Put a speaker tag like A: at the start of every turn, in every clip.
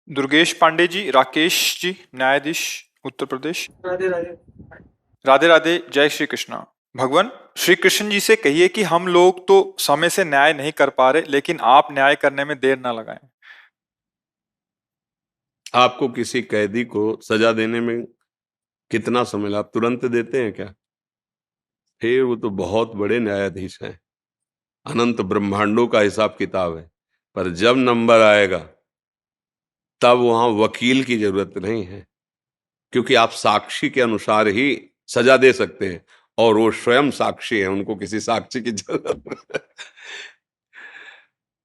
A: दुर्गेश पांडे जी, राकेश जी, न्यायाधीश, उत्तर प्रदेश।
B: राधे राधे।
A: राधे राधे, जय श्री कृष्णा। भगवान श्री कृष्ण जी से कहिए कि हम लोग तो समय से न्याय नहीं कर पा रहे, लेकिन आप न्याय करने में देर ना लगाएं।
C: आपको किसी कैदी को सजा देने में कितना समय लगा? आप तुरंत देते हैं क्या? फिर वो तो बहुत बड़े न्यायाधीश हैं, अनंत ब्रह्मांडों का हिसाब किताब है। पर जब नंबर आएगा तब वहां वकील की जरूरत नहीं है, क्योंकि आप साक्षी के अनुसार ही सजा दे सकते हैं, और वो स्वयं साक्षी है, उनको किसी साक्षी की जरूरत नहीं।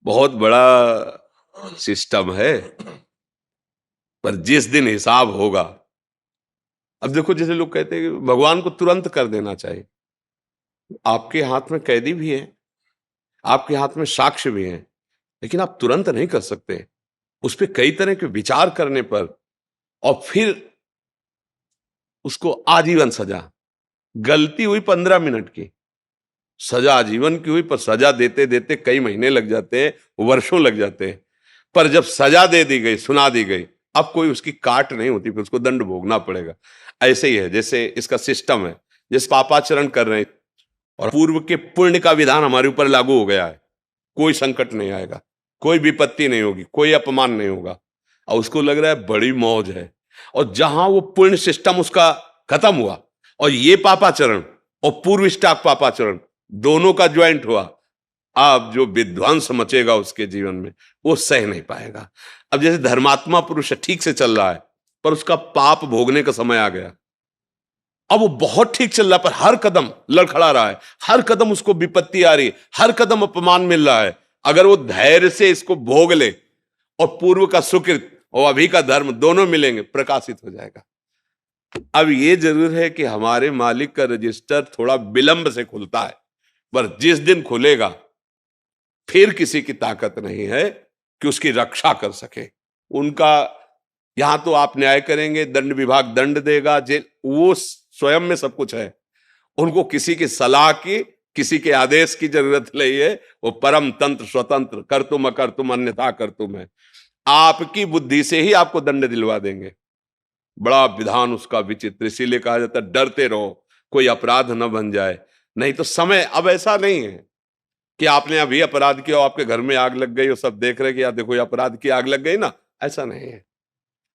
C: बहुत बड़ा सिस्टम है। पर जिस दिन हिसाब होगा, अब देखो, जैसे लोग कहते हैं कि भगवान को तुरंत कर देना चाहिए। आपके हाथ में कैदी भी है, आपके हाथ में साक्ष्य भी है, लेकिन आप तुरंत नहीं कर सकते। उस पर कई तरह के विचार करने पर, और फिर उसको आजीवन सजा। गलती हुई 15 मिनट की, सजा आजीवन की हुई, पर सजा देते देते कई महीने लग जाते हैं, वर्षों लग जाते हैं। पर जब सजा दे दी गई, सुना दी गई, अब कोई उसकी काट नहीं होती, फिर उसको दंड भोगना पड़ेगा। ऐसे ही है, जैसे इसका सिस्टम है। जिस पापाचरण कर रहे हैं और पूर्व के पुण्य का विधान हमारे ऊपर लागू हो गया है, कोई संकट नहीं आएगा, कोई विपत्ति नहीं होगी, कोई अपमान नहीं होगा, और उसको लग रहा है बड़ी मौज है। और जहां वो पुण्य सिस्टम उसका खत्म हुआ और ये पापाचरण और पूर्व स्टाक पापाचरण दोनों का ज्वाइंट हुआ, अब जो विध्वंस मचेगा उसके जीवन में, वो सह नहीं पाएगा। अब जैसे धर्मात्मा पुरुष ठीक से चल रहा है, पर उसका पाप भोगने का समय आ गया। अब वो बहुत ठीक चल रहा है, पर हर कदम लड़खड़ा रहा है, हर कदम उसको विपत्ति आ रही है, हर कदम अपमान मिल रहा है। अगर वो धैर्य से इसको भोग ले और पूर्व का सुकृत और अभी का धर्म दोनों मिलेंगे, प्रकाशित हो जाएगा। अब ये जरूर है कि हमारे मालिक का रजिस्टर थोड़ा विलंब से खुलता है, पर जिस दिन खुलेगा फिर किसी की ताकत नहीं है कि उसकी रक्षा कर सके। उनका यहां तो आप न्याय करेंगे, दंड विभाग दंड देगा, जेल, वो स्वयं में सब कुछ है। उनको किसी की सलाह की, किसी के आदेश की जरूरत नहीं है। वो परम तंत्र स्वतंत्र, कर तुम अकर तुम अन्यथा कर तुम है। आपकी बुद्धि से ही आपको दंड दिलवा देंगे। बड़ा विधान उसका विचित्र, इसीलिए कहा जाता है डरते रहो कोई अपराध न बन जाए। नहीं तो समय अब ऐसा नहीं है कि आपने अभी अपराध किया और आपके घर में आग लग गई और सब देख रहे कि यार देखो ये अपराध की आग लग गई ना, ऐसा नहीं है।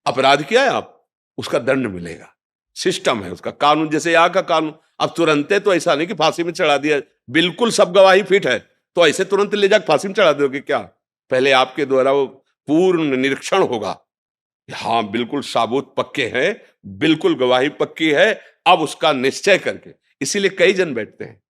C: अपराध किया है आप, उसका दंड मिलेगा। सिस्टम है उसका, कानून जैसे यहाँ का कानून। अब तुरंत तो ऐसा नहीं कि फांसी में चढ़ा दिया, बिल्कुल सब गवाही फिट है तो ऐसे तुरंत ले जाकर फांसी में चढ़ा दोगे क्या? पहले आपके द्वारा वो पूर्ण निरीक्षण होगा, हाँ बिल्कुल साबूत पक्के हैं, बिल्कुल गवाही पक्की है, अब उसका निश्चय करके। इसीलिए कई जन बैठते हैं,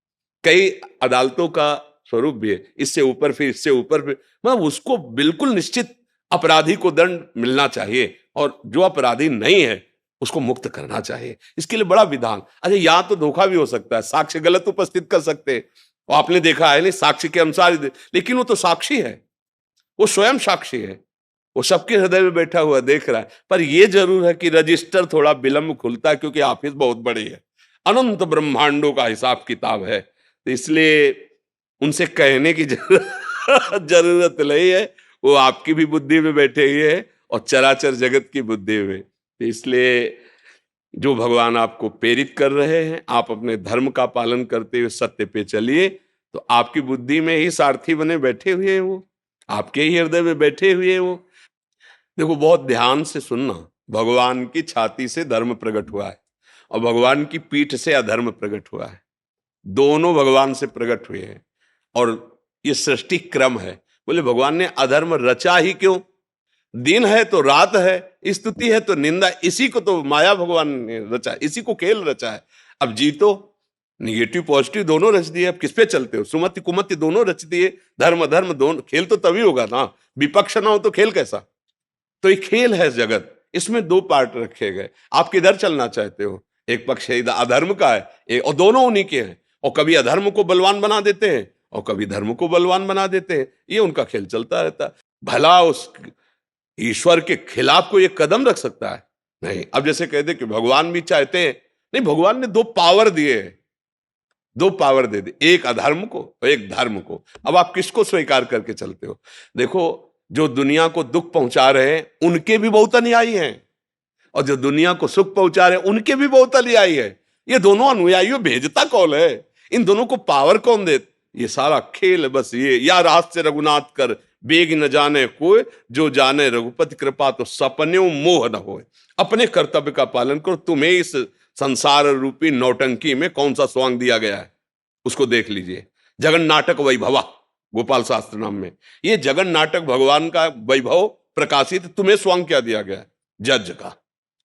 C: कई अदालतों का स्वरूप भी है, इससे ऊपर फिर इससे ऊपर फिर, मतलब उसको बिल्कुल निश्चित अपराधी को दंड मिलना चाहिए, और जो अपराधी नहीं है उसको मुक्त करना चाहिए। इसके लिए बड़ा विधान। अच्छा, यहां तो धोखा भी हो सकता है, साक्ष्य गलत उपस्थित कर सकते हैं, और आपने देखा है नहीं साक्ष्य के अनुसार लेकिन वो तो साक्षी है, वो स्वयं साक्षी है, वो सबके हृदय में बैठा हुआ देख रहा है। पर यह जरूर है कि रजिस्टर थोड़ा विलंब खुलता है, क्योंकि ऑफिस बहुत बड़ी है, अनंत ब्रह्मांडों का हिसाब किताब है। तो इसलिए उनसे कहने की जरूरत नहीं है, वो आपकी भी बुद्धि में बैठे हुए है और चराचर जगत की बुद्धि में। तो इसलिए जो भगवान आपको प्रेरित कर रहे हैं, आप अपने धर्म का पालन करते हुए सत्य पे चलिए, तो आपकी बुद्धि में ही सारथी बने बैठे हुए हैं, वो आपके ही हृदय में बैठे हुए हैं। वो देखो, बहुत ध्यान से सुनना, भगवान की छाती से धर्म प्रकट हुआ है और भगवान की पीठ से अधर्म प्रकट हुआ है। दोनों भगवान से प्रकट हुए हैं, और ये सृष्टि क्रम है। बोले भगवान ने अधर्म रचा ही क्यों? दिन है तो रात है, स्तुति है तो निंदा, इसी को तो माया भगवान ने रचा, इसी को खेल रचा है। अब जीतो, निगेटिव पॉजिटिव दोनों रच दिए, अब किस पे चलते हो? सुमति कुमति दोनों रच दिए, धर्म अधर्म दोनों। खेल तो तभी होगा ना, विपक्ष ना हो तो खेल कैसा? तो ये खेल है जगत, इसमें दो पार्ट रखे गए। आप किधर चलना चाहते हो? एक पक्ष अधर्म का है, और दोनों उन्हीं के हैं, और कभी अधर्म को बलवान बना देते हैं और कभी धर्म को बलवान बना देते हैं। ये उनका खेल चलता रहता है। भला उस ईश्वर के खिलाफ कोई एक कदम रख सकता है? नहीं। अब जैसे कहते कि भगवान भी चाहते हैं, नहीं, भगवान ने दो पावर दिए, दो पावर दे दी, एक अधर्म को और एक धर्म को। अब आप किसको स्वीकार करके चलते हो? देखो, जो दुनिया को दुख पहुंचा रहे हैं उनके भी बहुत अनुयायी हैं, और जो दुनिया को सुख पहुंचा रहे हैं उनके भी बहुत अनुयायी है। ये दोनों अनुयायियों भेजता कौन है? इन दोनों को पावर कौन दे? ये सारा खेल बस ये, या रहस्य रघुनाथ कर बेग न जाने कोई, जो जाने रघुपति कृपा तो सपने मोह न होए। अपने कर्तव्य का पालन करो। तुम्हें इस संसार रूपी नौटंकी में कौन सा स्वांग दिया गया है उसको देख लीजिए। जगन नाटक वैभवा, गोपाल शास्त्र नाम में ये जगन नाटक भगवान का वैभव प्रकाशित, तुम्हें स्वांग क्या दिया गया है? जज का।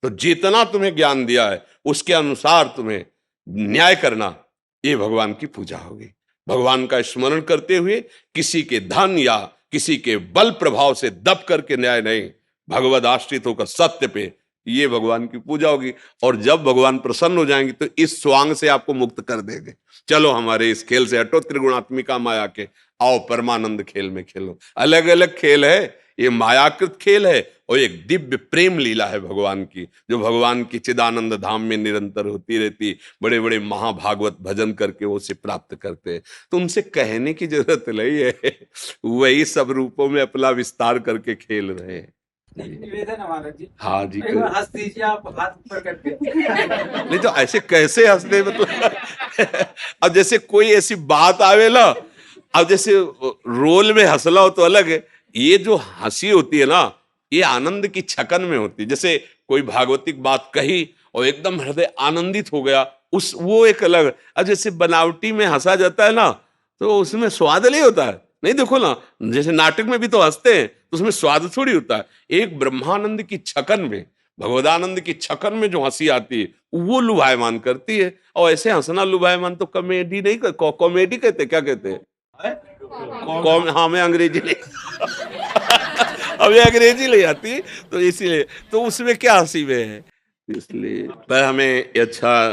C: तो जितना तुम्हें ज्ञान दिया है उसके अनुसार तुम्हें न्याय करना, ये भगवान की पूजा होगी। भगवान का स्मरण करते हुए किसी के धन या किसी के बल प्रभाव से दब करके न्याय नहीं, भगवद आश्रित होकर सत्य पे, ये भगवान की पूजा होगी। और जब भगवान प्रसन्न हो जाएंगे तो इस स्वांग से आपको मुक्त कर देंगे। चलो हमारे इस खेल से हटो, त्रिगुणात्मिका माया के, आओ परमानंद खेल में खेलो। अलग अलग खेल है, ये मायाकृत खेल है और एक दिव्य प्रेम लीला है भगवान की, जो भगवान की चिदानंद धाम में निरंतर होती रहती। बड़े बड़े महाभागवत भजन करके वो उसे प्राप्त करते हैं। तो उनसे कहने की जरूरत नहीं है, वही सब रूपों में अपना विस्तार करके खेल रहे हैं।
B: निवेदन है महाराज जी।
C: हाँ जी,
B: एक बार हंस दीजिए आप, हाथ ऊपर करके।
C: नहीं तो ऐसे कैसे हंसने में तो अब जैसे कोई ऐसी बात आवे ना, अब जैसे रोल में हंसला हो तो अलग है, ये जो हंसी होती है ना, ये आनंद की छकन में होती है। जैसे कोई भागवतिक बात कही और एकदम हृदय आनंदित हो गया, उस वो एक अलग। अब जैसे बनावटी में हंसा जाता है ना, तो उसमें स्वाद नहीं होता है। नहीं देखो ना, जैसे नाटक में भी तो हंसते हैं तो उसमें स्वाद थोड़ी होता है। एक ब्रह्मानंद की छकन में, भगवदानंद की छकन में जो हंसी आती है वो लुभायमान करती है। और ऐसे हंसना लुभायमान तो कॉमेडी नहीं, कॉमेडी कहते, क्या कहते हैं? हाँ, मैं अंग्रेजी नहीं अभी अंग्रेजी ले आती, तो इसीलिए तो उसमें क्या हंसी में है। इसलिए पर हमें अच्छा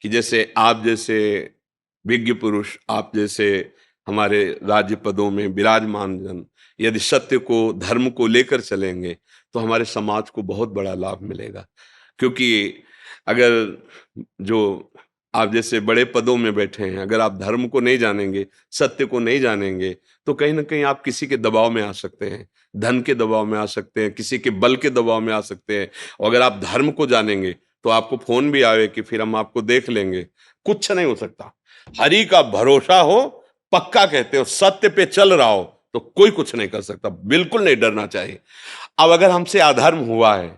C: कि जैसे आप जैसे विज्ञ पुरुष, आप जैसे हमारे राज्य पदों में विराजमान जन यदि सत्य को, धर्म को लेकर चलेंगे तो हमारे समाज को बहुत बड़ा लाभ मिलेगा। क्योंकि अगर जो आप जैसे बड़े पदों में बैठे हैं, अगर आप धर्म को नहीं जानेंगे, सत्य को नहीं जानेंगे, तो कहीं ना कहीं आप किसी के दबाव में आ सकते हैं, धन के दबाव में आ सकते हैं, किसी के बल के दबाव में आ सकते हैं। और अगर आप धर्म को जानेंगे तो आपको फोन भी आवे कि फिर हम आपको देख लेंगे, कुछ नहीं हो सकता। हरि का भरोसा हो, पक्का कहते हो, सत्य पे चल रहा हो तो कोई कुछ नहीं कर सकता। बिल्कुल नहीं डरना चाहिए। अब अगर हमसे अधर्म हुआ है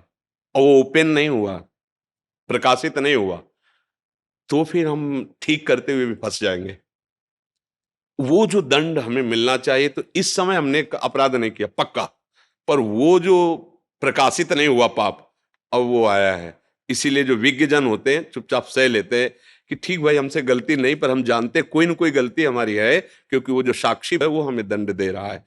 C: और वो ओपन नहीं हुआ, प्रकाशित नहीं हुआ, तो फिर हम ठीक करते हुए भी फंस जाएंगे। वो जो दंड हमें मिलना चाहिए, तो इस समय हमने अपराध नहीं किया पक्का, पर वो जो प्रकाशित नहीं हुआ पाप, अब वो आया है। इसीलिए जो विज्ञ जन होते हैं चुपचाप सह लेते हैं कि ठीक भाई, हमसे गलती नहीं, पर हम जानते कोई ना कोई गलती हमारी है, क्योंकि वो जो साक्षी है वो हमें दंड दे रहा है।